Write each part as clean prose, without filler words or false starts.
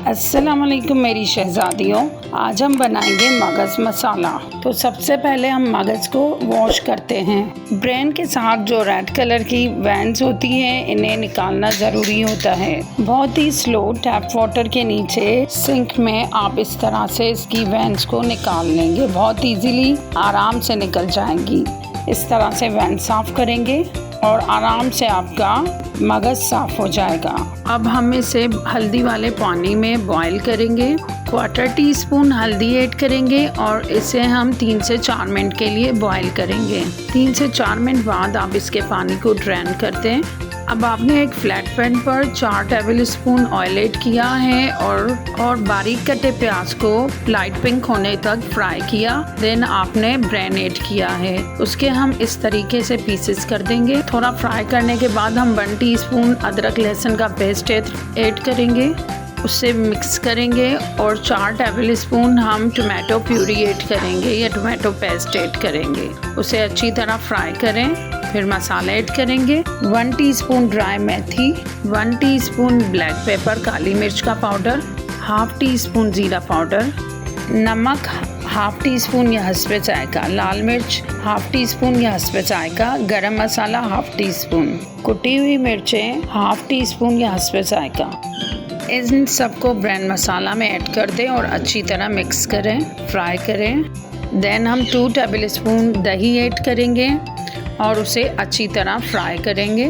अस्सलाम वालेकुम मेरी शहज़ादियों, आज हम बनाएंगे मगज़ मसाला। तो सबसे पहले हम मगज़ को वॉश करते हैं। ब्रेन के साथ जो रेड कलर की वेंस होती हैं इन्हें निकालना ज़रूरी होता है। बहुत ही स्लो टैप वाटर के नीचे सिंक में आप इस तरह से इसकी वेंस को निकाल लेंगे। बहुत ईजीली आराम से निकल जाएंगी। इस तरह से वेंस साफ़ करेंगे और आराम से आपका मगज़ साफ़ हो जाएगा। अब हम इसे हल्दी वाले पानी में बॉईल करेंगे। 1/4 टीस्पून हल्दी ऐड करेंगे और इसे हम 3 से 4 मिनट के लिए बॉईल करेंगे। 3 से 4 मिनट बाद आप इसके पानी को ड्रेन कर दें। अब आपने एक फ्लैट पैन पर 4 टेबल स्पून ऑयल ऐड किया है और बारीक कटे प्याज को लाइट पिंक होने तक फ्राई किया। देन आपने ब्रेन ऐड किया है, उसके हम इस तरीके से पीसेस कर देंगे। थोड़ा फ्राई करने के बाद हम 1 टीस्पून अदरक लहसुन का पेस्ट ऐड करेंगे, उससे मिक्स करेंगे और 4 टेबल स्पून हम टोमेटो प्यूरी ऐड करेंगे या टोमेटो पेस्ट ऐड करेंगे। उसे अच्छी तरह फ्राई करें। फिर मसाला ऐड करेंगे। 1 टीस्पून ड्राई मेथी, 1 टीस्पून ब्लैक पेपर काली मिर्च का पाउडर, 1/2 टीस्पून ज़ीरा पाउडर, नमक 1/2 टीस्पून या हस्बे जायका, लाल मिर्च 1/2 टीस्पून या हस्बे जायका, गरम मसाला 1/2 टीस्पून, कुटी हुई मिर्चें 1/2 टीस्पून या हस्बे जायका। इन सबको ब्रेन मसाला में ऐड कर दें और अच्छी तरह मिक्स करें, फ्राई करें। देन हम 2 टेबल स्पून दही ऐड करेंगे और उसे अच्छी तरह फ्राई करेंगे।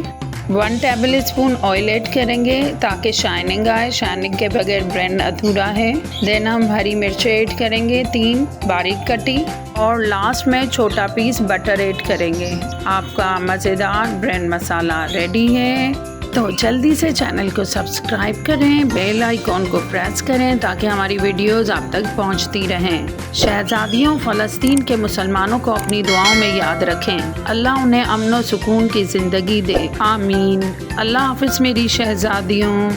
1 टेबल स्पून ऑयल ऐड करेंगे ताकि शाइनिंग आए। शाइनिंग के बगैर ब्रेन अधूरा है। देन हम हरी मिर्चें ऐड करेंगे 3 बारीक कटी और लास्ट में छोटा पीस बटर ऐड करेंगे। आपका मज़ेदार ब्रेन मसाला रेडी है। तो जल्दी से चैनल को सब्सक्राइब करें, बेल आइकॉन को प्रेस करें ताकि हमारी वीडियोस आप तक पहुंचती रहें। शहज़ादियों फ़लस्तीन के मुसलमानों को अपनी दुआओं में याद रखें। अल्लाह उन्हें अमन व सुकून की ज़िंदगी दे। आमीन। अल्लाह हाफ़िज़ मेरी शहज़ादियों।